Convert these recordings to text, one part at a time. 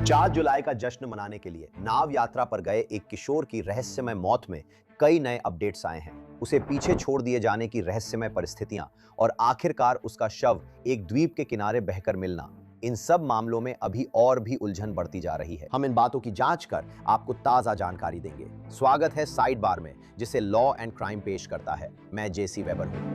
4 जुलाई का जश्न मनाने के लिए नाव यात्रा पर गए एक किशोर की रहस्यमय मौत में कई नए अपडेट्स आए हैं। उसे पीछे छोड़ दिए जाने की रहस्यमय परिस्थितियां और आखिरकार उसका शव एक द्वीप के किनारे बहकर मिलना, इन सब मामलों में अभी और भी उलझन बढ़ती जा रही है। हम इन बातों की जांच कर आपको ताजा जानकारी देंगे। स्वागत है साइड बार में, जिसे लॉ एंड क्राइम पेश करता है। मैं जेसी वेबर हूं।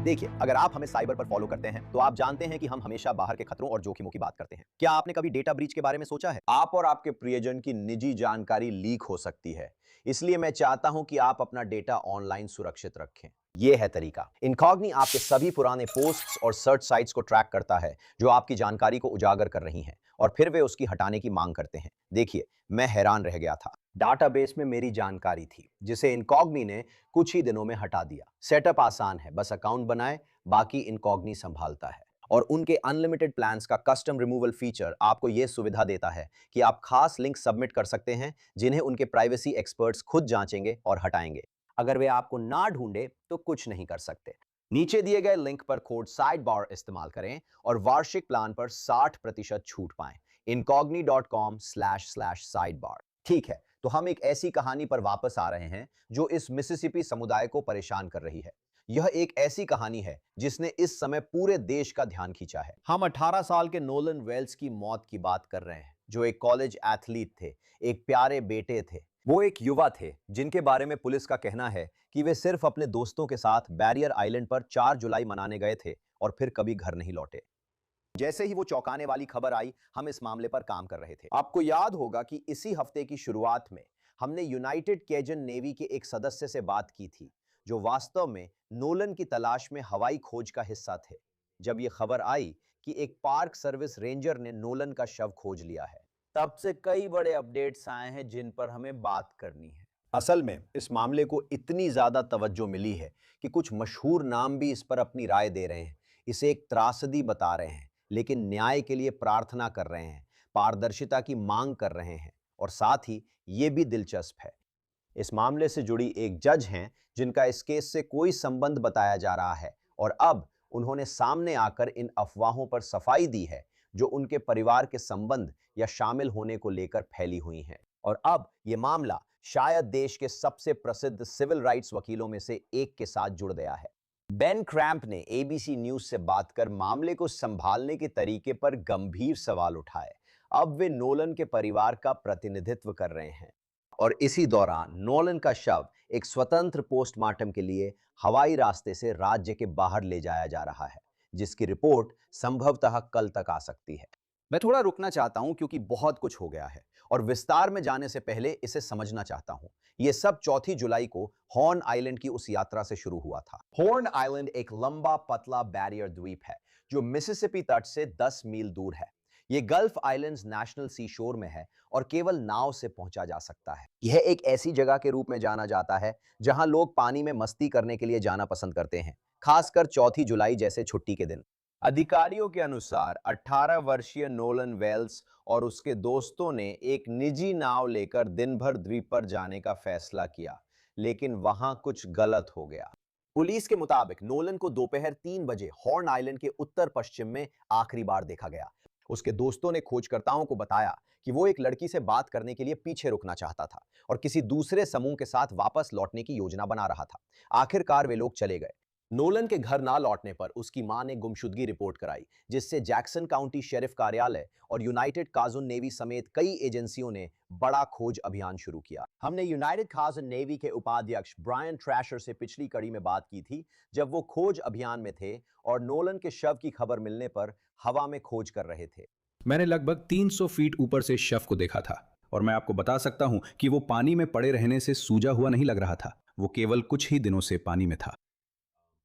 देखिए, अगर आप हमें साइबर पर फॉलो करते हैं तो आप जानते हैं कि हम हमेशा बाहर के खतरों और जोखिमों की बात करते हैं। क्या आपने कभी डेटा ब्रीच के बारे में सोचा है? आप और आपके प्रियजन की निजी जानकारी लीक हो सकती है, इसलिए मैं चाहता हूं कि आप अपना डेटा ऑनलाइन सुरक्षित रखें। यह है तरीका। इनकॉग्नी आपके सभी पुराने पोस्ट्स और सर्च साइट्स को ट्रैक करता है जो आपकी जानकारी को उजागर कर रही हैं, और फिर वे उसकी हटाने की मांग करते हैं। देखिए, मैं हैरान रह गया था। डाटाबेस में मेरी जानकारी थी जिसे इनकॉग्नी ने कुछ ही दिनों में हटा दिया। सेटअप आसान है, बस अकाउंट बनाएं, बाकी इनकॉग्नी संभालता है। और उनके अनलिमिटेड प्लान्स का कस्टम रिमूवल फीचर आपको यह सुविधा देता है कि आप खास लिंक सबमिट कर सकते हैं जिन्हें उनके प्राइवेसी एक्सपर्ट्स खुद जांचेंगे और हटाएंगे। अगर वे आपको ना ढूंढे तो कुछ नहीं कर सकते। नीचे दिए गए लिंक पर कोड साइड बार इस्तेमाल करें और वार्षिक प्लान पर 60% छूट पाएं। incogni.com//sidebar। ठीक है, तो हम एक ऐसी कहानी पर वापस आ रहे हैं जो इस मिसिसिपी समुदाय को परेशान कर रही है। यह एक ऐसी कहानी है जिसने इस समय पूरे देश का ध्यान खींचा है। हम 18 साल के नोलन वेल्स की मौत की बात कर रहे हैं, जो एक कॉलेज एथलीट थे, एक प्यारे बेटे थे। वो एक युवा थे जिनके बारे में पुलिस का कहना है कि वे सिर्फ अपने दोस्तों के साथ बैरियर आइलैंड पर 4 जुलाई मनाने गए थे और फिर कभी घर नहीं लौटे। जैसे ही वो चौंकाने वाली खबर आई, हम इस मामले पर काम कर रहे थे। आपको याद होगा कि इसी हफ्ते की शुरुआत में हमने यूनाइटेड केजन नेवी के एक सदस्य से बात की थी जो वास्तव में नोलन की तलाश में हवाई खोज का हिस्सा थे। जब यह खबर आई कि एक पार्क सर्विस रेंजर ने नोलन का शव खोज लिया है, तब से कई बड़े अपडेट्स आए हैं जिन पर हमें बात करनी है। असल में इस मामले को इतनी ज्यादा तवज्जो मिली है कि कुछ मशहूर नाम भी इस पर अपनी राय दे रहे हैं। इसे एक त्रासदी बता रहे हैं, लेकिन न्याय के लिए प्रार्थना कर रहे हैं, पारदर्शिता की मांग कर रहे हैं, और साथ ही यह भी दिलचस्प है, इस मामले से जुड़ी एक जज हैं जिनका इस केस से कोई संबंध बताया जा रहा है, और अब उन्होंने सामने आकर इन अफवाहों पर सफाई दी है जो उनके परिवार के संबंध या शामिल होने को लेकर फैली हुई हैं। और अब यह मामला शायद देश के सबसे प्रसिद्ध सिविल राइट्स वकीलों में से एक के साथ जुड़ गया है। बेन क्रैम्प ने एबीसी न्यूज से बात कर मामले को संभालने के तरीके पर गंभीर सवाल उठाए। अब वे नोलन के परिवार का प्रतिनिधित्व कर रहे हैं, और इसी दौरान नोलन का शव एक स्वतंत्र पोस्टमार्टम के लिए हवाई रास्ते से राज्य के बाहर ले जाया जा रहा है, जिसकी रिपोर्ट संभवतः कल तक आ सकती है। मैं थोड़ा रुकना चाहता हूं क्योंकि बहुत कुछ हो गया है, और विस्तार में जाने से पहले इसे समझना चाहता हूं। यह सब 4 जुलाई को हॉर्न आइलैंड की उस यात्रा से शुरू हुआ था। हॉर्न आइलैंड एक लंबा पतला बैरियर द्वीप है जो मिसिसिपी तट से 10 मील दूर है। यह गल्फ आइलैंड्स नेशनल सी शोर में है और केवल नाव से पहुंचा जा सकता है। यह एक ऐसी जगह के रूप में जाना जाता है जहां लोग पानी में मस्ती करने के लिए जाना पसंद करते हैं, खासकर 4 जुलाई जैसे छुट्टी के दिन। अधिकारियों के अनुसार 18 वर्षीय नोलन वेल्स और उसके दोस्तों ने एक निजी नाव लेकर दिन भर द्वीप पर जाने का फैसला किया, लेकिन वहां कुछ गलत हो गया। पुलिस के मुताबिक नोलन को दोपहर 3 बजे हॉर्न आइलैंड के उत्तर पश्चिम में आखिरी बार देखा गया। उसके दोस्तों ने खोजकर्ताओं को बताया कि वो एक लड़की से बात करने के लिए पीछे रुकना चाहता था और किसी दूसरे समूह के साथ वापस लौटने की योजना बना रहा था। आखिरकार वे लोग चले गए। नोलन के घर ना लौटने पर उसकी मां ने गुमशुदगी रिपोर्ट कराई, जिससे जैक्सन काउंटी शेरिफ कार्यालय और यूनाइटेड काजुन नेवी समेत कई एजेंसियों ने बड़ा खोज अभियान शुरू किया। हमने यूनाइटेड काजुन नेवी के उपाध्यक्ष ब्रायन ट्रैशर से पिछली कड़ी में बात की थी, जब वो खोज अभियान में थे और नोलन के शव की खबर मिलने पर हवा में खोज कर रहे थे। मैंने लगभग 300 फीट ऊपर से शव को देखा था, और मैं आपको बता सकता हूं कि वो पानी में पड़े रहने से सूजा हुआ नहीं लग रहा था। वो केवल कुछ ही दिनों से पानी में था।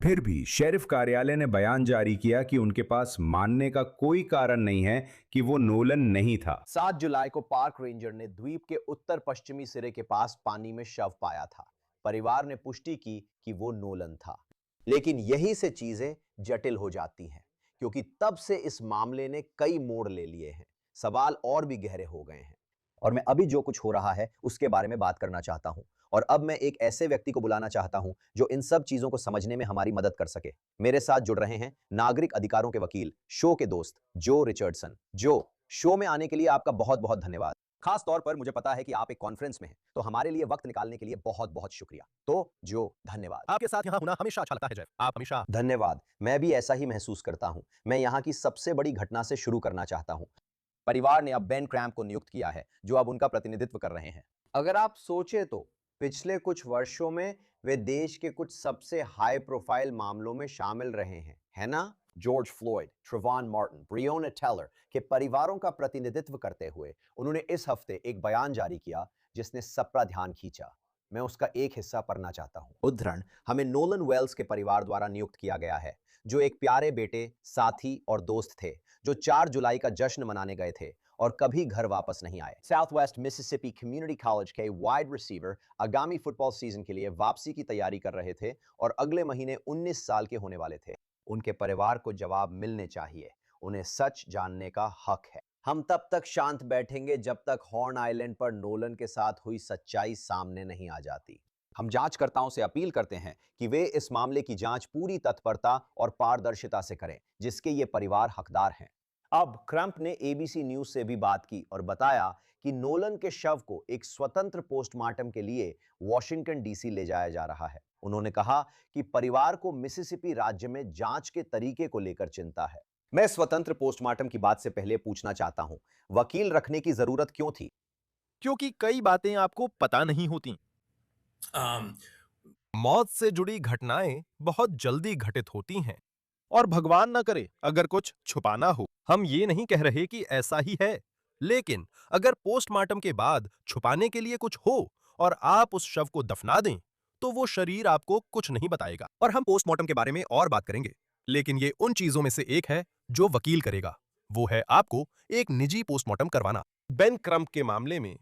फिर भी शेरिफ कार्यालय ने बयान जारी किया कि उनके पास मानने का कोई कारण नहीं है कि वो नोलन नहीं था। 7 जुलाई को पार्क रेंजर ने द्वीप के उत्तर पश्चिमी सिरे के पास पानी में शव पाया था। परिवार ने पुष्टि की कि वो नोलन था। लेकिन यही से चीजें जटिल हो जाती हैं, क्योंकि तब से इस मामले ने कई मोड़ ले लिए हैं। सवाल और भी गहरे हो गए हैं। और मैं अभी जो कुछ हो रहा है उसके बारे में बात करना चाहता हूं। और अब मैं एक ऐसे व्यक्ति को बुलाना चाहता हूं जो इन सब चीजों को समझने में हमारी मदद कर सके। मेरे साथ जुड़ रहे हैं नागरिक अधिकारों के वकील, शो के दोस्त जो रिचर्डसन। जो, शो में आने के लिए आपका बहुत बहुत धन्यवाद। खास तौर पर मुझे पता है कि आप एक कॉन्फ्रेंस में हैं, तो हमारे लिए वक्त निकालने के लिए बहुत बहुत शुक्रिया। तो जो, धन्यवाद। आपके साथ यहाँ होना हमेशा अच्छा लगता है, जेफ। आप हमेशा। धन्यवाद, मैं भी ऐसा ही महसूस करता हूं। मैं यहाँ की सबसे बड़ी घटना से शुरू करना चाहता हूं। परिवार ने अब बेन क्रैम्प को नियुक्त किया है, जो अब उनका प्रतिनिधित्व कर रहे हैं। अगर आप सोचे तो पिछले कुछ वर्षों में वे देश के कुछ सबसे हाई प्रोफाइल मामलों में शामिल रहे हैं, है ना? George Floyd, Trayvon Martin, Breonna Taylor के परिवारों का प्रतिनिधित्व करते हुए उन्होंने इस हफ्ते एक बयान जारी किया जिसने सबका ध्यान खींचा। मैं उसका एक हिस्सा पढ़ना चाहता हूं। उद्धरण, हमें नोलन वेल्स के परिवार द्वारा नियुक्त किया गया है, जो एक प्यारे बेटे, साथी और दोस्त थे, जो 4 जुलाई का जश्न मनाने गए थे और कभी घर वापस नहीं आए। South west Mississippi community college के वाइड रिसीवर आगामी फुटबॉल सीजन के लिए वापसी की तैयारी कर रहे थे और अगले महीने 19 साल के होने वाले थे। उनके परिवार को जवाब मिलने चाहिए। उन्हें सच जानने का हक है। हम तब तक शांत बैठेंगे जब तक हॉर्न आइलैंड पर नोलन के साथ हुई सच्चाई सामने नहीं आ जाती। हम जांचकर्ताओं से अपील करते हैं कि वे इस मामले की जांच पूरी तत्परता और पारदर्शिता से करें, जिसके ये परिवार हकदार हैं। अब क्रम्प ने एबीसी न्यूज से भी बात की और बताया कि नोलन के शव को एक स्वतंत्र पोस्टमार्टम के लिए वॉशिंगटन डीसी ले जाया जा रहा है। उन्होंने कहा कि परिवार को मिसिसिपी राज्य में जांच के तरीके को लेकर चिंता है। मैं स्वतंत्र पोस्टमार्टम की बात से पहले पूछना चाहता हूं, वकील रखने की जरूरत क्यों थी? क्योंकि कई बातें आपको पता नहीं होती। मौत से जुड़ी घटनाएं बहुत जल्दी घटित होती हैं, और भगवान ना करे अगर कुछ छुपाना हो। हम ये नहीं कह रहे कि ऐसा ही है, लेकिन अगर पोस्टमार्टम के बाद छुपाने के लिए कुछ हो और आप उस शव को दफना दें, तो वो शरीर आपको कुछ नहीं बताएगा। और हम पोस्टमार्टम के बारे में और बात करेंगे, लेकिन ये उन चीजों में से एक है जो वकील करेगा। वो है आपको एक निजी पोस्टमार्टम करवाना। बेन क्रम्प के मामले में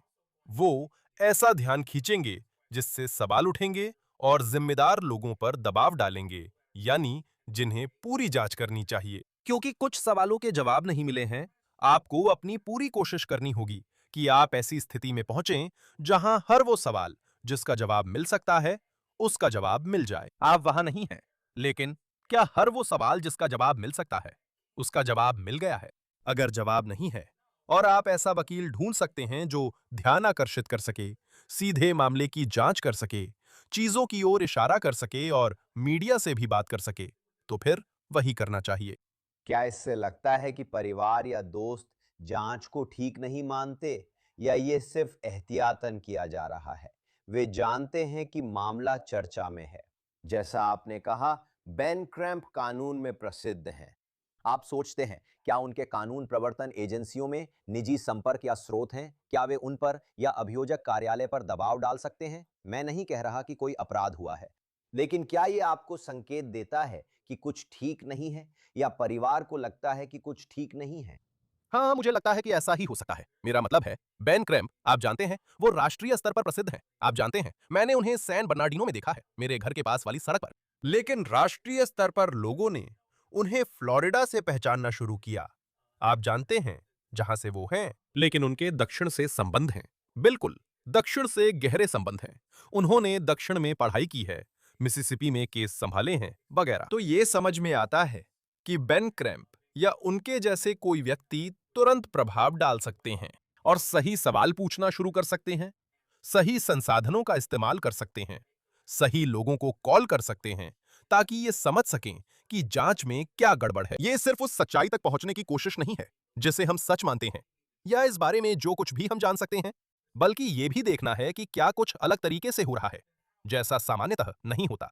वो ऐसा ध्यान खींचेंगे जिससे सवाल उठेंगे और जिम्मेदार लोगों पर दबाव डालेंगे, यानी जिन्हें पूरी जांच करनी चाहिए। क्योंकि कुछ सवालों के जवाब नहीं मिले हैं, आपको अपनी पूरी कोशिश करनी होगी कि आप ऐसी स्थिति में पहुंचें जहां हर वो सवाल जिसका जवाब मिल सकता है, उसका जवाब मिल जाए। आप वहां नहीं हैं, लेकिन क्या हर वो सवाल जिसका जवाब मिल सकता है, उसका जवाब मिल गया है? अगर जवाब नहीं है, और आप ऐसा वकील ढूंढ सकते हैं जो ध्यान आकर्षित कर सके, सीधे मामले की जांच कर सके, चीजों की ओर इशारा कर सके और मीडिया से भी बात कर सके, तो फिर वही करना चाहिए। क्या इससे लगता है कि परिवार या दोस्त जांच को ठीक नहीं मानते, या ये सिर्फ एहतियातन किया जा रहा है? वे जानते हैं कि मामला चर्चा में है। जैसा आपने कहा, बेन क्रैम्प कानून में प्रसिद्ध हैं। आप सोचते हैं, क्या उनके कानून प्रवर्तन एजेंसियों में निजी संपर्क या स्रोत हैं? क्या वे उन पर या अभियोजक कार्यालय पर दबाव डाल सकते हैं? मैं नहीं कह रहा कि कोई अपराध हुआ है, लेकिन क्या यह आपको संकेत देता है कि कुछ ठीक नहीं है, या परिवार को लगता है कि कुछ ठीक नहीं है? हाँ, मुझे लगता है कि ऐसा ही हो सकता है। मेरा मतलब है, बेन क्रैम्प, आप जानते हैं, वो राष्ट्रीय स्तर पर प्रसिद्ध हैं। आप जानते हैं, मैंने उन्हें सैन बर्नार्डिनो में देखा है, मेरे घर के पास वाली सड़क पर। लेकिन राष्ट्रीय स्तर पर लोगों ने उन्हें फ्लोरिडा से पहचानना शुरू किया। आप जानते हैं, जहां से वो हैं, लेकिन उनके दक्षिण से संबंध हैं। बिल्कुल, दक्षिण से गहरे संबंध हैं। उन्होंने दक्षिण में पढ़ाई की है, मिसिसिपी में केस संभाले हैं, वगैरह। तो ये समझ में आता है कि बेन क्रैम्प या उनके जैसे कोई व्यक्ति तुरंत प्रभाव डाल सकते हैं और सही सवाल पूछना शुरू कर सकते हैं, सही संसाधनों का इस्तेमाल कर सकते हैं, सही लोगों को कॉल कर सकते हैं, ताकि ये समझ सकें कि जांच में क्या गड़बड़ है। ये सिर्फ उस सच्चाई तक पहुंचने की कोशिश नहीं है जिसे हम सच मानते हैं, या इस बारे में जो कुछ भी हम जान सकते हैं, बल्कि ये भी देखना है कि क्या कुछ अलग तरीके से हो रहा है, जैसा सामान्यतः नहीं होता।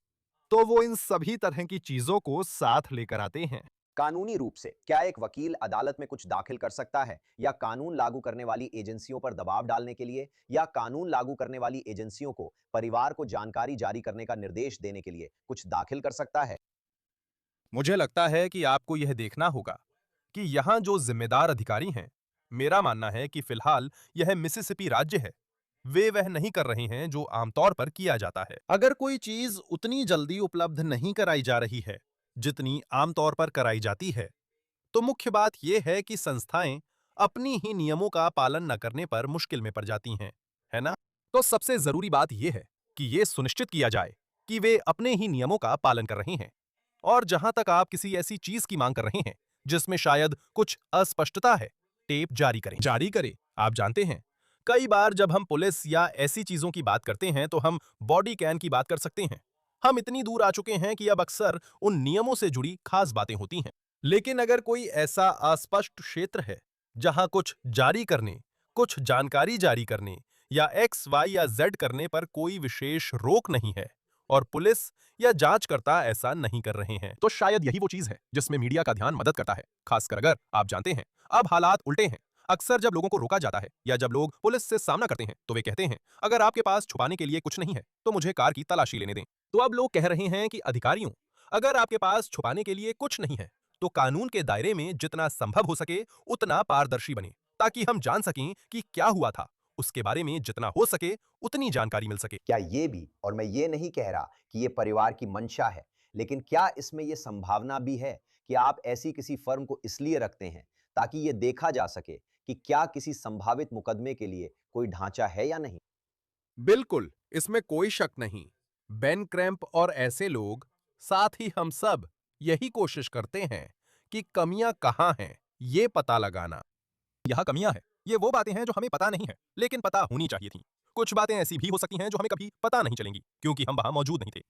तो वो इन सभी तरह की चीजों को साथ लेकर आते हैं। कानूनी रूप से क्या एक वकील अदालत में कुछ दाखिल कर सकता है, या कानून लागू करने वाली एजेंसियों पर दबाव डालने के लिए, या कानून लागू करने वाली एजेंसियों को परिवार को जानकारी जारी करने का निर्देश देने के लिए कुछ दाखिल कर सकता है? मुझे लगता है कि आपको यह देखना होगा कि यहां जो जिम्मेदार अधिकारी हैं, मेरा मानना है कि फिलहाल यह मिसिसिपी राज्य है, वे वह नहीं कर रहे हैं जो आमतौर पर किया जाता है। अगर कोई चीज उतनी जल्दी उपलब्ध नहीं कराई जा रही है जितनी आमतौर पर कराई जाती है, तो मुख्य बात यह है कि संस्थाएं अपनी ही नियमों का पालन न करने पर मुश्किल में पड़ जाती हैं, है ना? तो सबसे जरूरी बात यह है कि यह सुनिश्चित किया जाए कि वे अपने ही नियमों का पालन कर रहे हैं। और जहां तक आप किसी ऐसी चीज की मांग कर रहे हैं जिसमें शायद कुछ अस्पष्टता है, टेप जारी करें। जारी करें। आप जानते हैं, कई बार जब हम पुलिस या ऐसी चीजों की बात करते हैं तो हम बॉडी कैम की बात कर सकते हैं। हम इतनी दूर आ चुके हैं कि अब अक्सर उन नियमों से जुड़ी खास बातें होती हैं। लेकिन अगर कोई ऐसा अस्पष्ट क्षेत्र है जहां कुछ जारी करने, कुछ जानकारी जारी करने या एक्स वाई या जेड करने पर कोई विशेष रोक नहीं है और पुलिस या जांचकर्ता ऐसा नहीं कर रहे हैं, तो शायद यही वो चीज है जिसमें मीडिया का ध्यान मदद करता है। खासकर अगर आप जानते हैं अब हालात उल्टे हैं। अक्सर जब लोगों को रोका जाता है या जब लोग पुलिस से सामना करते हैं तो वे कहते हैं, अगर आपके पास छुपाने के लिए कुछ नहीं है तो मुझे कार की तलाशी लेने दें। तो अब लोग कह रहे हैं कि अधिकारियों, अगर आपके पास छुपाने के लिए कुछ नहीं है तो कानून के दायरे में जितना संभव हो सके उतना पारदर्शी बने, ताकि हम जान सकें कि क्या हुआ था, उसके बारे में जितना हो सके उतनी जानकारी मिल सके। क्या ये भी, और मैं ये नहीं कह रहा कि ये परिवार की मंशा है, लेकिन क्या इसमें ये संभावना भी है कि आप ऐसी किसी फर्म को इसलिए रखते हैं ताकि ये देखा जा सके कि क्या किसी संभावित मुकदमे के लिए कोई ढांचा है या नहीं? बिल्कुल, इसमें कोई शक नहीं। बेन क्रैम्प और ऐसे लोग, साथ ही हम सब, यही कोशिश करते हैं कि कमियां कहां हैं, ये पता लगाना। यह कमियां हैं, ये वो बातें हैं जो हमें पता नहीं है, लेकिन पता होनी चाहिए थी। कुछ बातें ऐसी भी हो सकती हैं जो हमें कभी पता नहीं चलेंगी, क्योंकि हम वहां मौजूद नहीं थे।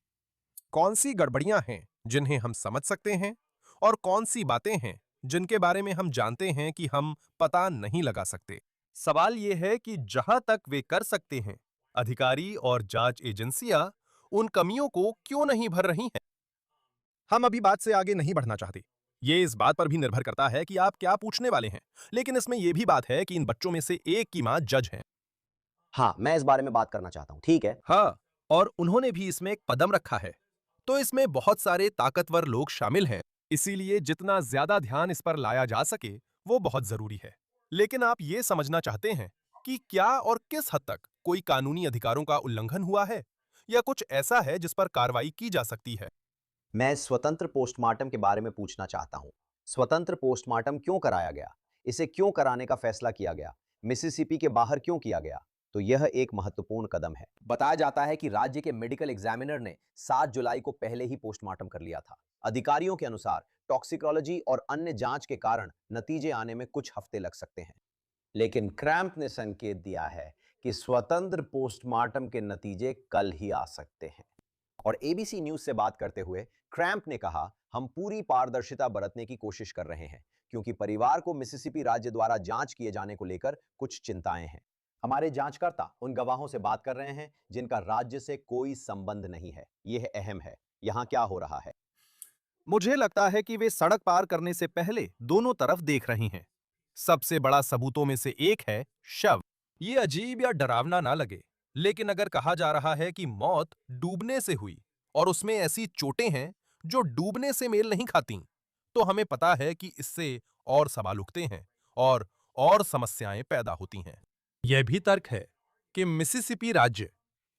कौन सी गड़बड़ियां हैं जिन्हें हम समझ सकते हैं और कौन सी बातें हैं जिनके बारे में हम जानते हैं कि हम पता नहीं लगा सकते। सवाल यह है कि जहां तक वे कर सकते हैं, अधिकारी और जांच एजेंसियां उन कमियों को क्यों नहीं भर रही हैं। हम अभी बात से आगे नहीं बढ़ना चाहते। ये इस बात पर भी निर्भर करता है कि आप क्या पूछने वाले हैं, लेकिन इसमें यह भी बात है कि इन बच्चों में से एक की मां जज है। हाँ, मैं इस बारे में बात करना चाहता हूं, ठीक है? हाँ, और उन्होंने भी इसमें एक कदम रखा है। तो इसमें बहुत सारे ताकतवर लोग शामिल हैं, इसीलिए जितना ज्यादा ध्यान इस पर लाया जा सके वो बहुत जरूरी है। लेकिन आप ये समझना चाहते हैं कि क्या और किस हद तक कोई कानूनी अधिकारों का उल्लंघन हुआ है या कुछ ऐसा है जिस पर कार्रवाई की जा सकती है। मैं स्वतंत्र पोस्टमार्टम के बारे में पूछना चाहता हूं। स्वतंत्र पोस्टमार्टम क्यों कराया गया? इसे क्यों कराने का फैसला किया गया? मिसिसिपी के बाहर क्यों किया गया? तो यह एक महत्वपूर्ण कदम है। बताया जाता है कि राज्य के मेडिकल एग्जामिनर ने 7 जुलाई को पहले ही पोस्टमार्टम कर लिया था। अधिकारियों के अनुसार टॉक्सिकोलॉजी और अन्य जांच के कारण नतीजे आने में कुछ हफ्ते लग सकते हैं। लेकिन क्रैम्प ने संकेत दिया है कि स्वतंत्र पोस्टमार्टम के नतीजे कल ही आ सकते हैं। और एबीसी न्यूज से बात करते हुए क्रैम्प ने कहा, हम पूरी पारदर्शिता बरतने की कोशिश कर रहे हैं क्योंकि परिवार को मिसिसिपी राज्य द्वारा जांच किए जाने को लेकर कुछ चिंताएं हैं। हमारे जांचकर्ता उन गवाहों से बात कर रहे हैं जिनका राज्य से कोई संबंध नहीं है। यह अहम है। यहां क्या हो रहा है? मुझे लगता है कि वे सड़क पार करने से पहले दोनों तरफ देख रही हैं। सबसे बड़ा सबूतों में से एक है शव। ये अजीब या डरावना ना लगे, लेकिन अगर कहा जा रहा है कि मौत डूबने से हुई और उसमें ऐसी चोटें हैं जो डूबने से मेल नहीं खाती, तो हमें पता है कि इससे और सवाल उठते हैं और समस्याएं पैदा होती हैं। यह भी तर्क है कि मिसिसिपी राज्य,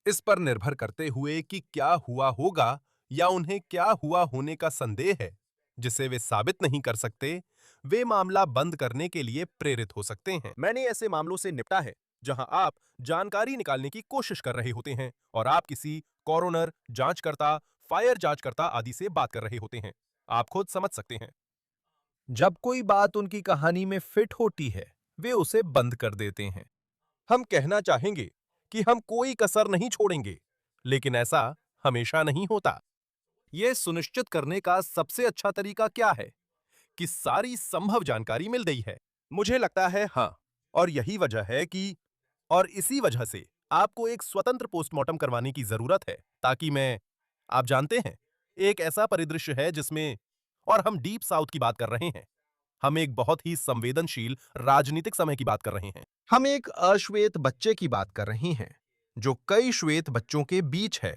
इस पर निर्भर करते हुए कि क्या हुआ होगा या उन्हें क्या हुआ होने का संदेह है जिसे वे साबित नहीं कर सकते, वे मामला बंद करने के लिए प्रेरित हो सकते हैं। मैंने ऐसे मामलों से निपटा है जहां आप जानकारी निकालने की कोशिश कर रहे होते हैं और आप किसी कॉरोनर, जांचकर्ता, फायर जांचकर्ता आदि से बात कर रहे होते हैं। आप खुद समझ सकते हैं, जब कोई बात उनकी कहानी में फिट होती है, वे उसे बंद कर देते हैं। हम कहना चाहेंगे कि हम कोई कसर नहीं छोड़ेंगे, लेकिन ऐसा हमेशा नहीं होता। यह सुनिश्चित करने का सबसे अच्छा तरीका क्या है कि सारी संभव जानकारी मिल गई है? मुझे लगता है हाँ, और यही वजह है कि और इसी वजह से आपको एक स्वतंत्र पोस्टमार्टम करवाने की जरूरत है, ताकि आप जानते हैं, एक ऐसा परिदृश्य है जिसमें, और हम डीप साउथ की बात कर रहे हैं, हम एक बहुत ही संवेदनशील राजनीतिक समय की बात कर रहे हैं। हम एक अश्वेत बच्चे की बात कर रहे हैं जो कई श्वेत बच्चों के बीच है।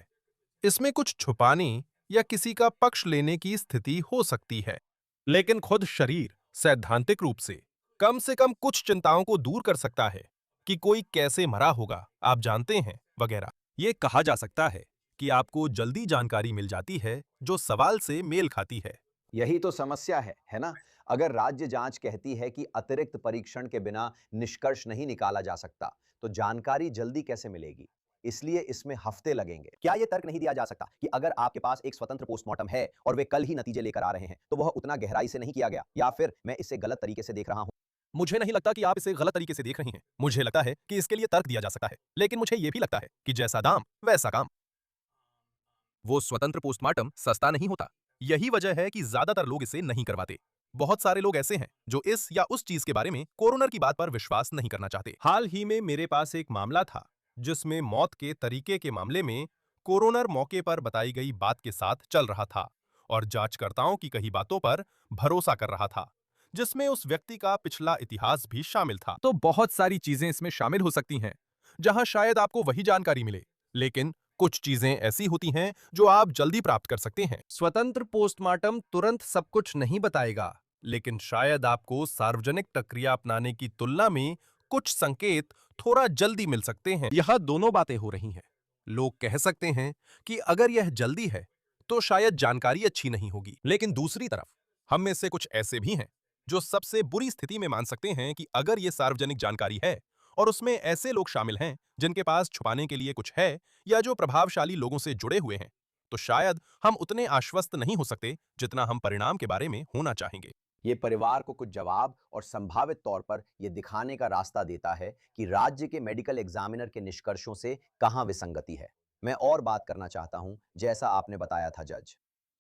इसमें कुछ छुपाने या किसी का पक्ष लेने की स्थिति हो सकती है, लेकिन खुद शरीर सैद्धांतिक रूप से कम कुछ चिंताओं को दूर कर सकता है कि कोई कैसे मरा होगा, आप जानते हैं, वगैरह। यह कहा जा सकता है कि आपको जल्दी जानकारी मिल जाती है जो सवाल से मेल खाती है। यही तो समस्या है ना? अगर राज्य जांच कहती है कि अतिरिक्त परीक्षण के बिना निष्कर्ष नहीं निकाला जा सकता, तो जानकारी जल्दी कैसे मिलेगी? इसलिए इसमें हफ्ते लगेंगे। क्या यह तर्क नहीं दिया जा सकता कि अगर आपके पास एक स्वतंत्र पोस्टमार्टम है और वे कल ही नतीजे लेकर आ रहे हैं, तो वह उतना गहराई से नहीं किया गया, या फिर मैं इसे गलत तरीके से देख रहा हूं? मुझे नहीं लगता कि आप इसे गलत तरीके से देख रही हैं। मुझे लगता है कि इसके लिए तर्क दिया जा सकता है, लेकिन मुझे यह भी लगता है कि जैसा दाम वैसा काम। वो स्वतंत्र पोस्टमार्टम सस्ता नहीं होता। यही वजह है कि ज्यादातर लोग इसे नहीं करवाते। बहुत सारे लोग ऐसे हैं जो इस या उस चीज के बारे में कोरोनर की बात पर विश्वास नहीं करना चाहते। हाल ही में मेरे पास एक मामला था जिसमें मौत के तरीके के मामले में कोरोनर मौके पर बताई गई बात के साथ चल रहा था और जांचकर्ताओं की कही बातों पर भरोसा कर रहा था, जिसमें उस व्यक्ति का पिछला इतिहास भी शामिल था। तो बहुत सारी चीजें इसमें शामिल हो सकती हैं, जहां शायद आपको वही जानकारी मिले, लेकिन कुछ चीजें ऐसी होती हैं जो आप जल्दी प्राप्त कर सकते हैं। स्वतंत्र पोस्टमार्टम तुरंत सब कुछ नहीं बताएगा, लेकिन शायद आपको सार्वजनिक प्रक्रिया अपनाने की तुलना में कुछ संकेत थोड़ा जल्दी मिल सकते हैं। यह दोनों बातें हो रही हैं। लोग कह सकते हैं कि अगर यह जल्दी है तो शायद जानकारी अच्छी नहीं होगी, लेकिन दूसरी तरफ हम में से कुछ ऐसे भी हैं जो सबसे बुरी स्थिति में मान सकते हैं कि अगर यह सार्वजनिक जानकारी है और उसमें ऐसे लोग शामिल हैं जिनके पास छुपाने के लिए कुछ है या जो प्रभावशाली लोगों से जुड़े हुए हैं, तो शायद हम उतने आश्वस्त नहीं हो सकते जितना हम परिणाम के बारे में होना चाहेंगे। ये परिवार को कुछ जवाब और संभावित तौर पर यह दिखाने का रास्ता देता है कि राज्य के मेडिकल एग्जामिनर के निष्कर्षों से कहां विसंगति है। मैं और बात करना चाहता हूं, जैसा आपने बताया था जज।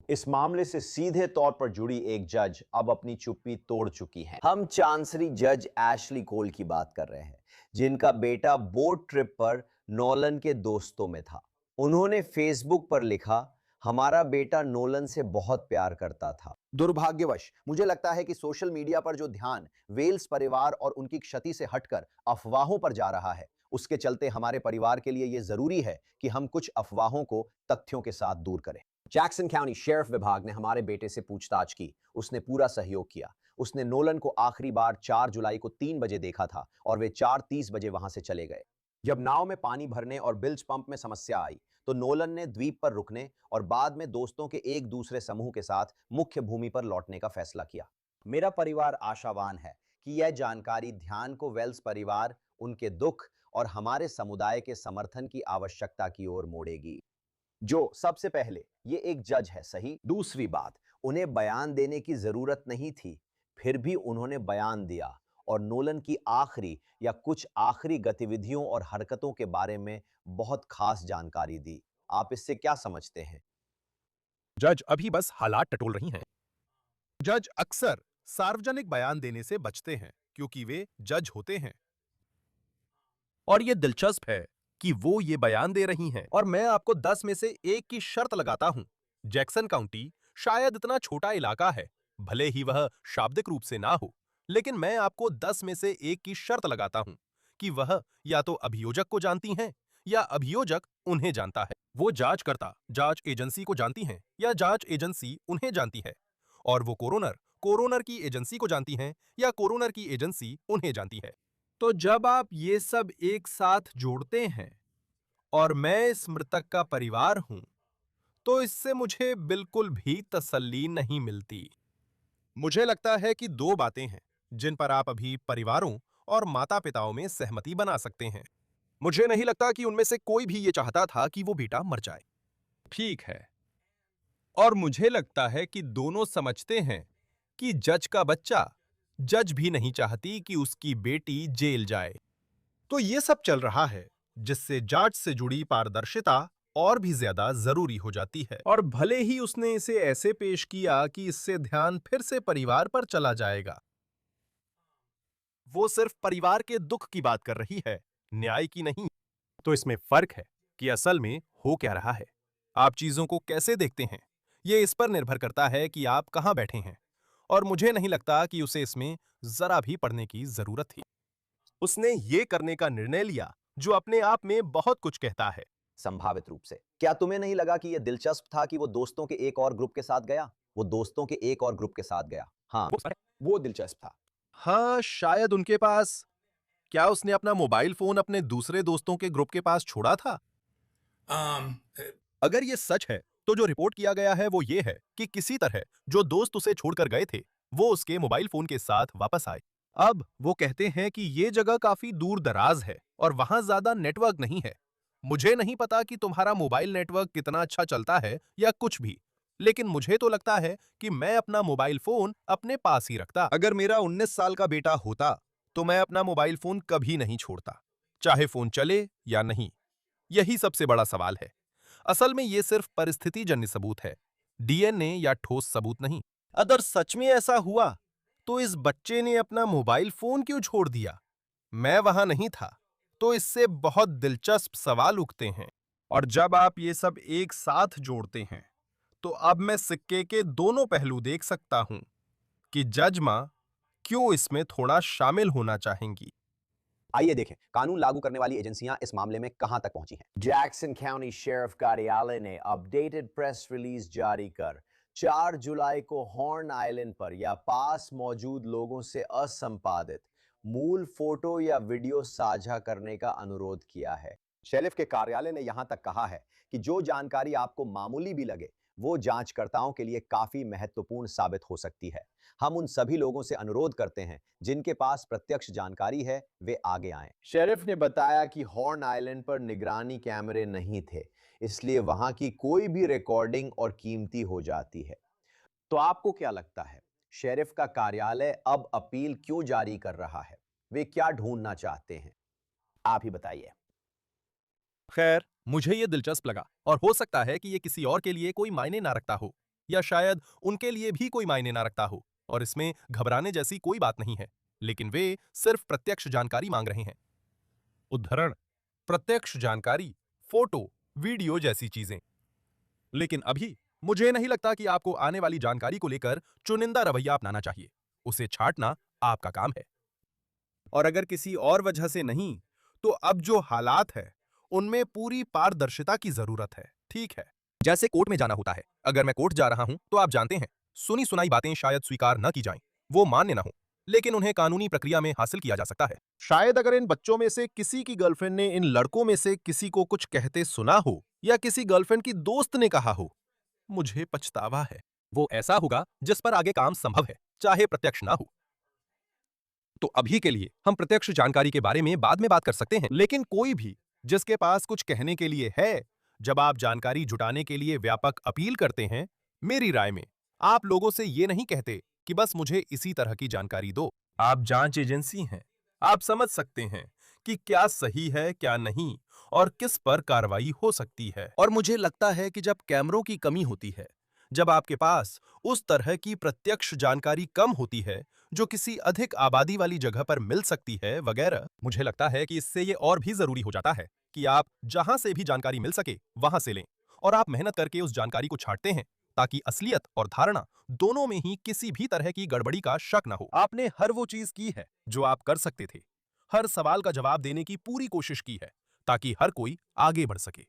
इस मामले से सीधे तौर पर जुड़ी एक जज अब अपनी चुप्पी तोड़ चुकी हैं। हम चांसरी जज एशली कोल की बात कर रहे हैं, जिनका बेटा बोट ट्रिप पर नोलन के दोस्तों में था। उन्होंने फेसबुक पर लिखा, हमारा बेटा नोलन से बहुत प्यार करता था। दुर्भाग्यवश मुझे लगता है कि सोशल मीडिया पर जो ध्यान वेल्स परिवार और उनकी क्षति से हटकर अफवाहों पर जा रहा है, उसके चलते हमारे परिवार के लिए यह जरूरी है कि हम कुछ अफवाहों को तथ्यों के साथ दूर करें। जैक्सन काउंटी शेरिफ विभाग ने हमारे बेटे से पूछताछ की। उसने पूरा सहयोग किया। उसने नोलन को आखिरी बार 4 जुलाई को 3 बजे देखा था और वे 4:30 बजे वहां से चले गए। जब नाव में पानी भरने और बिल्ज पंप में समस्या आई, तो नोलन ने द्वीप पर रुकने और बाद में दोस्तों के एक दूसरे समूह के साथ मुख्य भूमि पर लौटने का फैसला किया। मेरा परिवार आशावान है कि यह जानकारी ध्यान को वेल्स परिवार, उनके दुख और हमारे समुदाय के समर्थन की आवश्यकता की ओर मोड़ेगी। जो सबसे पहले, ये एक जज है, सही। दूसरी बात, उन्हें बयान देने की जरूरत नहीं थी, फिर भी उन्होंने बयान दिया और नोलन की आखिरी या कुछ आखिरी गतिविधियों और हरकतों के बारे में बहुत खास जानकारी दी। आप इससे क्या समझते हैं? जज अभी बस हालात टटोल रही हैं। जज अक्सर सार्वजनिक बयान देने से बचते हैं क्योंकि वे जज होते हैं, और यह दिलचस्प है कि वो ये बयान दे रही हैं। और मैं आपको 10 में से 1 की शर्त लगाता हूं। जैक्सन काउंटी शायद इतना छोटा इलाका है, भले ही वह शाब्दिक रूप से ना हो, लेकिन मैं आपको 10 में से 1 की शर्त लगाता हूं कि वह या तो अभियोजक को जानती हैं या अभियोजक उन्हें जानता है। वो जांचकर्ता जांच एजेंसी को जानती हैं या जांच एजेंसी उन्हें जानती है, और वो कोरोनर की एजेंसी को जानती हैं या कोरोनर की एजेंसी उन्हें जानती है। तो जब आप ये सब एक साथ जोड़ते हैं और मैं इस मृतक का परिवार हूं, तो इससे मुझे बिल्कुल भी तसल्ली नहीं मिलती। मुझे लगता है कि 2 बातें हैं जिन पर आप अभी परिवारों और माता-पिताओं में सहमति बना सकते हैं। मुझे नहीं लगता कि उनमें से कोई भी ये चाहता था कि वो बेटा मर जाए। ठीक है। और मुझे लगता है कि दोनों समझते हैं कि जज का बच्चा, जज भी नहीं चाहती कि उसकी बेटी जेल जाए। तो ये सब चल रहा है, जिससे जांच से जुड़ी पारदर्शिता और भी ज्यादा जरूरी हो जाती है। और भले ही उसने इसे ऐसे पेश किया कि इससे ध्यान फिर से परिवार पर चला जाएगा। वो सिर्फ परिवार के दुख की बात कर रही है, न्याय की नहीं। तो इसमें फर्क है कि असल में हो क्या रहा है। आप चीजों को कैसे देखते हैं, ये इस पर निर्भर करता है कि आप कहां बैठे हैं, और मुझे नहीं लगता कि उसे इसमें जरा भी पढ़ने की जरूरत थी। उसने ये करने का निर्णय लिया जो अपने आप में बहुत कुछ कहता है। संभावित रूप से, क्या तुम्हें नहीं लगा कि यह दिलचस्प था कि वो दोस्तों के एक और ग्रुप के साथ गया? वो दोस्तों के एक और ग्रुप के साथ गया। हाँ, वो दिलचस्प था। हाँ, शायद उनके पास, क्या उसने अपना मोबाइल फोन अपने दूसरे दोस्तों के ग्रुप के पास छोड़ा था? अगर ये सच है, तो जो रिपोर्ट किया गया है वो ये है कि किसी तरह जो दोस्त उसे छोड़कर गए थे, वो उसके मोबाइल फोन के साथ वापस आए। अब वो कहते हैं कि ये जगह काफी दूर दराज है और वहां ज्यादा नेटवर्क नहीं है। मुझे नहीं पता कि तुम्हारा मोबाइल नेटवर्क कितना अच्छा चलता है या कुछ भी, लेकिन मुझे तो लगता है कि मैं अपना मोबाइल फोन अपने पास ही रखता। अगर मेरा 19 साल का बेटा होता तो मैं अपना मोबाइल फोन कभी नहीं छोड़ता, चाहे फोन चले या नहीं। यही सबसे बड़ा सवाल है। असल में ये सिर्फ परिस्थितिजन्य सबूत है, डीएनए या ठोस सबूत नहीं। अगर सच में ऐसा हुआ तो इस बच्चे ने अपना मोबाइल फोन क्यों छोड़ दिया? मैं वहां नहीं था, तो इससे बहुत दिलचस्प सवाल उठते हैं। और जब आप ये सब एक साथ जोड़ते हैं तो अब मैं सिक्के के दोनों पहलू देख सकता हूं कि जज मां क्यों इसमें थोड़ा शामिल होना चाहेंगी। आइए देखें कानून लागू करने वाली एजेंसियां इस मामले में कहां तक पहुंची हैं। जैक्सन काउंटी शेरिफ कार्यालय ने अपडेटेड प्रेस रिलीज जारी कर 4 जुलाई को हॉर्न आइलैंड पर या पास मौजूद लोगों से असंपादित मूल फोटो या वीडियो साझा करने का अनुरोध किया है। शेरिफ के कार्यालय ने यहां तक कहा है कि जो जानकारी आपको मामूली भी लगे, वो जांचकर्ताओं के लिए काफी महत्वपूर्ण साबित हो सकती है। हम उन सभी लोगों से अनुरोध करते हैं जिनके पास प्रत्यक्ष जानकारी है, वे आगे आएं। शेरिफ ने बताया कि हॉर्न आइलैंड पर निगरानी कैमरे नहीं थे, इसलिए वहां की कोई भी रिकॉर्डिंग और कीमती हो जाती है। तो आपको क्या लगता है, शेरिफ का कार्यालय अब अपील क्यों जारी कर रहा है? वे क्या ढूंढना चाहते हैं? आप ही बताइए। खैर, मुझे ये दिलचस्प लगा और हो सकता है कि ये किसी और के लिए कोई मायने ना रखता हो, या शायद उनके लिए भी कोई मायने ना रखता हो और इसमें घबराने जैसी कोई बात नहीं है, लेकिन वे सिर्फ प्रत्यक्ष जानकारी मांग रहे हैं। उदाहरण, प्रत्यक्ष जानकारी, फोटो, वीडियो जैसी चीजें। लेकिन अभी मुझे नहीं लगता कि आपको आने वाली जानकारी को लेकर चुनिंदा रवैया अपनाना चाहिए। उसे छांटना आपका काम है। और अगर किसी और वजह से नहीं, तो अब जो हालात है उनमें पूरी पारदर्शिता की जरूरत है। ठीक है, जैसे कोर्ट में जाना होता है। अगर मैं कोर्ट जा रहा हूं तो आप जानते हैं, सुनी सुनाई बातें शायद स्वीकार न की जाएं, वो मान्य ना हो, लेकिन उन्हें कानूनी प्रक्रिया में हासिल किया जा सकता है। शायद अगर इन बच्चों में से किसी की गर्लफ्रेंड ने इन लड़कों में से किसी को कुछ कहते सुना हो, या किसी गर्लफ्रेंड की दोस्त ने कहा हो, मुझे पछतावा है, वो ऐसा होगा जिस पर आगे काम संभव है, चाहे प्रत्यक्ष ना हो। तो अभी के लिए हम प्रत्यक्ष जानकारी के बारे में बाद में बात कर सकते हैं, लेकिन कोई भी जिसके पास कुछ कहने के लिए है, जब आप जानकारी जुटाने के लिए व्यापक अपील करते हैं, मेरी राय में आप लोगों से ये नहीं कहते कि बस मुझे इसी तरह की जानकारी दो। आप जांच एजेंसी हैं, आप समझ सकते हैं कि क्या सही है क्या नहीं और किस पर कार्रवाई हो सकती है। और मुझे लगता है कि जब कैमरों की कमी होती है, जब आपके पास उस तरह की प्रत्यक्ष जानकारी कम होती है जो किसी अधिक आबादी वाली जगह पर मिल सकती है वगैरह, मुझे लगता है कि इससे ये और भी जरूरी हो जाता है कि आप जहां से भी जानकारी मिल सके वहां से लें, और आप मेहनत करके उस जानकारी को छांटते हैं ताकि असलियत और धारणा दोनों में ही किसी भी तरह की गड़बड़ी का शक न हो। आपने हर वो चीज की है जो आप कर सकते थे, हर सवाल का जवाब देने की पूरी कोशिश की है ताकि हर कोई आगे बढ़ सके।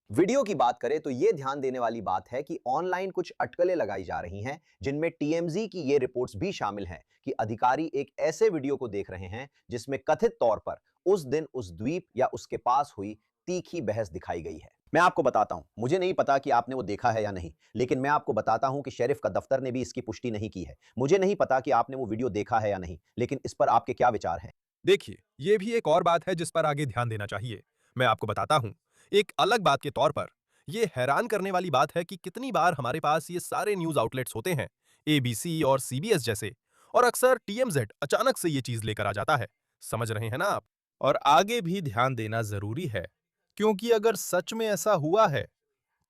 वीडियो की बात करें तो यह ध्यान देने वाली बात है कि ऑनलाइन कुछ अटकलें लगाई जा रही हैं, जिनमें टीएमजी की ये रिपोर्ट्स भी शामिल हैं कि अधिकारी एक ऐसे वीडियो को देख रहे हैं जिसमें कथित तौर पर उस दिन उस द्वीप या उसके पास हुई तीखी बहस दिखाई गई है। मैं आपको बताता हूं, मुझे नहीं पता कि आपने वो देखा है या नहीं, लेकिन मैं आपको बताता हूं कि शेरिफ का दफ्तर ने भी इसकी पुष्टि नहीं की है। मुझे नहीं पता कि आपने वो वीडियो देखा है या नहीं, लेकिन इस पर आपके क्या विचार हैं? देखिए, ये भी एक और बात है जिस पर आगे ध्यान देना चाहिए। मैं आपको बताता हूं, एक अलग बात के तौर पर यह हैरान करने वाली बात है कि कितनी बार हमारे पास ये सारे न्यूज आउटलेट्स होते हैं, एबीसी और सीबीएस जैसे, और अक्सर टीएमजेड अचानक से ये चीज लेकर आ जाता है। समझ रहे हैं ना आप? और आगे भी ध्यान देना जरूरी है, क्योंकि अगर सच में ऐसा हुआ है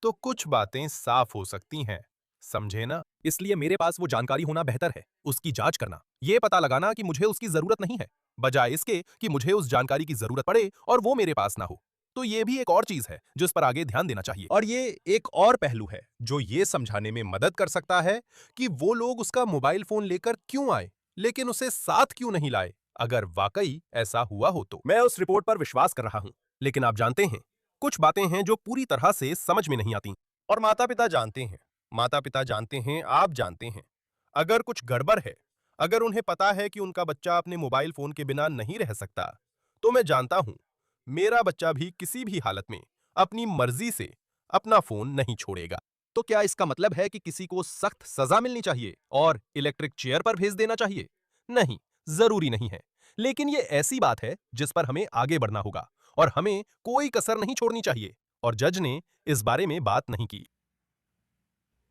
तो कुछ बातें साफ हो सकती हैं। समझे ना? इसलिए मेरे पास वो जानकारी होना बेहतर है, उसकी जांच करना, ये पता लगाना कि मुझे उसकी जरूरत नहीं है, बजाय इसके कि मुझे उस जानकारी की जरूरत पड़े और वो मेरे पास ना हो। तो ये भी एक और चीज है जिस पर आगे ध्यान देना चाहिए। और ये एक और पहलू है जो ये समझाने में मदद कर सकता है कि वो लोग उसका मोबाइल फोन लेकर क्यों आए, लेकिन उसे साथ क्यों नहीं लाए, अगर वाकई ऐसा हुआ हो तो। मैं उस रिपोर्ट पर विश्वास कर रहा हूं, लेकिन आप जानते हैं, कुछ बातें हैं जो पूरी तरह से समझ में नहीं आती, और माता पिता जानते हैं, माता पिता जानते हैं, आप जानते हैं। अगर कुछ गड़बड़ है, अगर उन्हें पता है कि उनका बच्चा अपने मोबाइल फोन के बिना नहीं रह सकता, तो मैं जानता हूं मेरा बच्चा भी किसी भी हालत में अपनी मर्जी से अपना फोन नहीं छोड़ेगा। तो क्या इसका मतलब है कि किसी को सख्त सजा मिलनी चाहिए और इलेक्ट्रिक चेयर पर भेज देना चाहिए? नहीं, जरूरी नहीं है। लेकिन ये ऐसी बात है जिस पर हमें आगे बढ़ना होगा और हमें कोई कसर नहीं छोड़नी चाहिए। और जज ने इस बारे में बात नहीं की।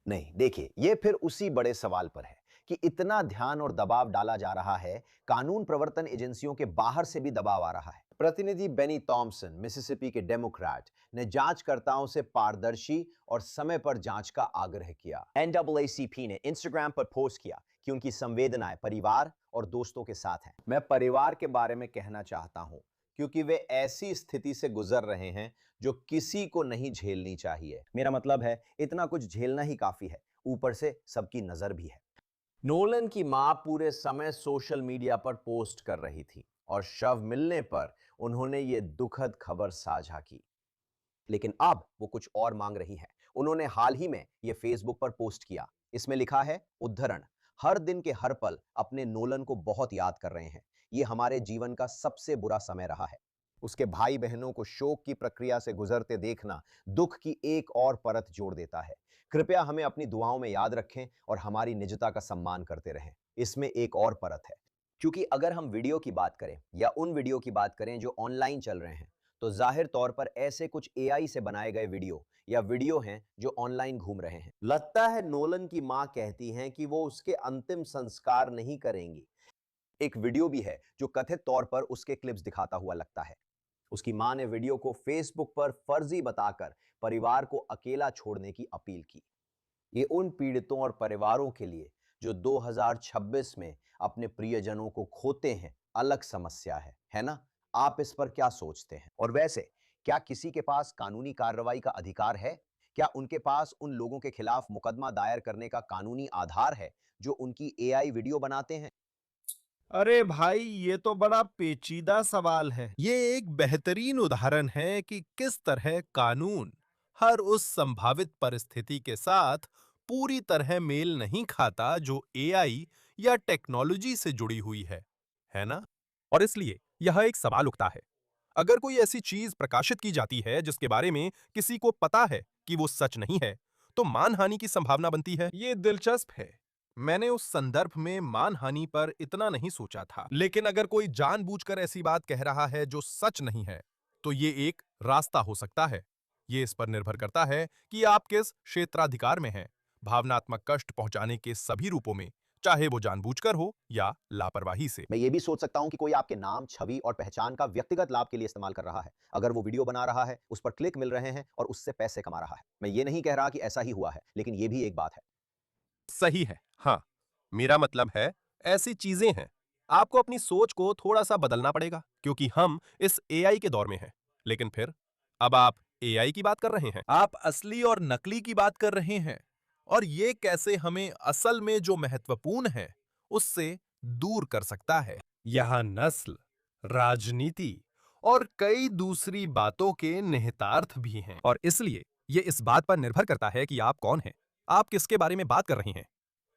नहीं, देखिए, ये फिर उसी बड़े सवाल पर है कि इतना ध्यान और दबाव डाला जा रहा है, कानून प्रवर्तन एजेंसियों के बाहर से भी दबाव आ रहा है। प्रतिनिधि बेनी थॉम्पसन, मिसिसिपी के डेमोक्रेट, ने जांचकर्ताओं से पारदर्शी और समय पर जांच का आग्रह किया। NAACP ने इंस्टाग्राम पर पोस्ट किया कि उनकी संवेदनाएं परिवार और दोस्तों के साथ हैं। मैं परिवार के बारे में कहना चाहता हूं, क्योंकि वे ऐसी स्थिति से गुजर रहे हैं जो किसी को नहीं झेलनी चाहिए। मेरा मतलब है, इतना कुछ झेलना ही काफी है, ऊपर से सबकी नजर भी है। नोलन की मां पूरे समय सोशल मीडिया पर पोस्ट कर रही थी और शव मिलने पर उन्होंने ये दुखद खबर साझा की। लेकिन अब वो कुछ और मांग रही है। उन्होंने हाल ही में ये फेसबुक पर पोस्ट किया। इसमें लिखा है, उद्धरण, हर दिन के हर पल अपने नोलन को बहुत याद कर रहे हैं। ये हमारे जीवन का सबसे बुरा समय रहा है। उसके भाई बहनों को शोक की प्रक्रिया से गुजरते देखना दुख की एक और परत जोड़ देता है। कृपया हमें अपनी दुआओं में याद रखें और हमारी निजता का सम्मान करते रहें। इसमें एक और परत है, क्योंकि अगर हम वीडियो की बात करें या उन वीडियो की बात करें जो ऑनलाइन चल रहे हैं, तो जाहिर तौर पर ऐसे कुछ AI से बनाए गए वीडियो या वीडियो हैं जो ऑनलाइन घूम रहे हैं। लगता है नोलन की मां कहती हैं कि वो उसके अंतिम संस्कार नहीं करेंगी। एक वीडियो भी है जो कथित तौर पर उसके क्लिप्स दिखाता हुआ लगता है। उसकी मां ने वीडियो को फेसबुक पर फर्जी बताकर परिवार को अकेला छोड़ने की अपील की। ये उन पीड़ितों और परिवारों के लिए जो 2026 में अपने प्रियजनों को खोते हैं अलग समस्या है ना? आप इस पर क्या सोचते हैं? और वैसे क्या किसी के पास कानूनी कार्रवाई का अधिकार है? क्या उनके पास उन लोगों के खिलाफ मुकदमा दायर करने का कानूनी आधार है जो उनकी AI वीडियो बनाते हैं? अरे भाई, ये तो बड़ा पेचीदा सवाल है। ये एक बेहतरीन उदाहरण है कि किस तरह कानून हर उस संभावित परिस्थिति के साथ पूरी तरह मेल नहीं खाता जो AI या टेक्नोलॉजी से जुड़ी हुई है ना? और इसलिए यह एक सवाल उठता है, अगर कोई ऐसी चीज प्रकाशित की जाती है जिसके बारे में किसी को पता है कि वो सच नहीं है, तो मानहानि की संभावना बनती है। ये दिलचस्प है। मैंने उस संदर्भ में मानहानि पर इतना नहीं सोचा था। लेकिन अगर कोई जानबूझकर ऐसी बात कह रहा है जो सच नहीं है, तो ये एक रास्ता हो सकता है। ये इस पर निर्भर करता है कि आप किस क्षेत्राधिकार में हैं। भावनात्मक कष्ट पहुंचाने के सभी रूपों में, चाहे वो जानबूझकर हो या लापरवाही से। मैं ये भी सोच सकता हूं कि कोई आपके नाम, छवि और पहचान का व्यक्तिगत लाभ के लिए इस्तेमाल कर रहा है। अगर वो वीडियो बना रहा है, उस पर क्लिक मिल रहे हैं और उससे पैसे कमा रहा है। मैं ये नहीं कह रहा कि ऐसा ही हुआ है, लेकिन ये भी एक बात है। सही है, हाँ। मेरा मतलब है, ऐसी चीजें हैं। आपको अपनी सोच को थोड़ा सा बदलना पड़ेगा, क्योंकि हम इस AI के दौर में हैं। लेकिन फिर अब आप AI की बात कर रहे हैं, आप असली और नकली की बात कर रहे हैं। और ये कैसे हमें असल में जो महत्वपूर्ण है उससे दूर कर सकता है। यहाँ नस्ल, राजनीति और कई दूसरी बातों के निहितार्थ भी हैं। और इसलिए ये इस बात पर निर्भर करता है कि आप कौन हैं, आप किसके बारे में बात कर रहे हैं।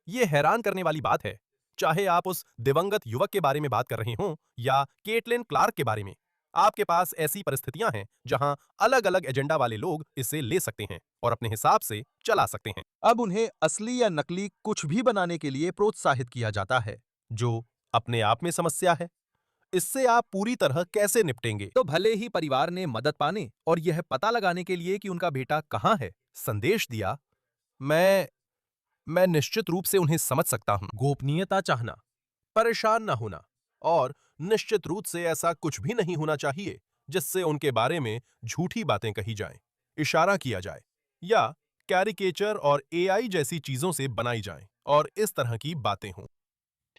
ये हैरान करने वाली बात है, चाहे आप उस दिवंगत युवक के बारे में बात कर रहे हों या केटलिन क्लार्क के बारे में, आपके पास ऐसी परिस्थितियां हैं जहां अलग-अलग एजेंडा वाले लोग इसे ले सकते हैं और अपने हिसाब से चला सकते हैं। अब उन्हें असली या नकली कुछ भी बनाने के लिए प्रोत्साहित किया जाता है, जो अपने आप में समस्या है। इससे आप पूरी तरह कैसे निपटेंगे? तो भले ही परिवार ने मदद पाने और यह पता लगाने के लिए कि उनका बेटा कहां है, संदेश दिया, मैं निश्चित रूप से उन्हें समझ सकता हूं। गोपनीयता चाहना, परेशान ना होना और निश्चित रूप से ऐसा कुछ भी नहीं होना चाहिए जिससे उनके बारे में झूठी बातें कही जाएं, इशारा किया जाए या कैरिकेचर और AI जैसी चीजों से बनाई जाएं और इस तरह की बातें हों।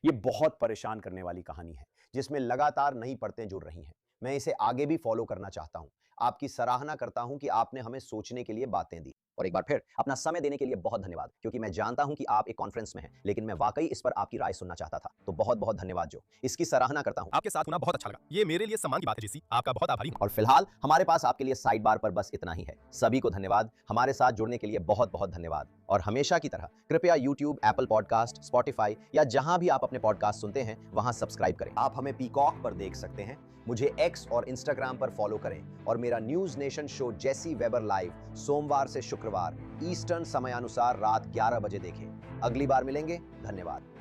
ये बहुत परेशान करने वाली कहानी है, जिसमें लगातार नई परतें जुड़ रही हैं। मैं इसे आगे भी फॉलो करना चाहता हूं। आपकी सराहना करता हूं कि आपने हमें सोचने के लिए बातें दी। और एक बार फिर अपना समय देने के लिए बहुत धन्यवाद, क्योंकि मैं जानता हूं कि आप एक कॉन्फ्रेंस में हैं, लेकिन मैं वाकई इस पर आपकी राय सुनना चाहता था। तो बहुत बहुत धन्यवाद जो, इसकी सराहना करता हूं। आपके साथ होना बहुत अच्छा लगा। ये मेरे लिए सम्मान की बात है जेसी, आपका बहुत आभारी हूं। और फिलहाल हमारे पास आपके लिए साइड बार पर बस इतना ही है। सभी को धन्यवाद, हमारे साथ जुड़ने के लिए बहुत बहुत धन्यवाद। और हमेशा की तरह कृपया YouTube, Apple पॉडकास्ट, Spotify या जहां भी आप अपने पॉडकास्ट सुनते हैं वहां सब्सक्राइब करें। आप हमें पीकॉक पर देख सकते हैं, मुझे एक्स और इंस्टाग्राम पर फॉलो करें और मेरा न्यूज नेशन शो जेसी वेबर लाइव सोमवार से शुक्रवार ईस्टर्न समयानुसार रात 11 बजे देखें। अगली बार मिलेंगे। धन्यवाद।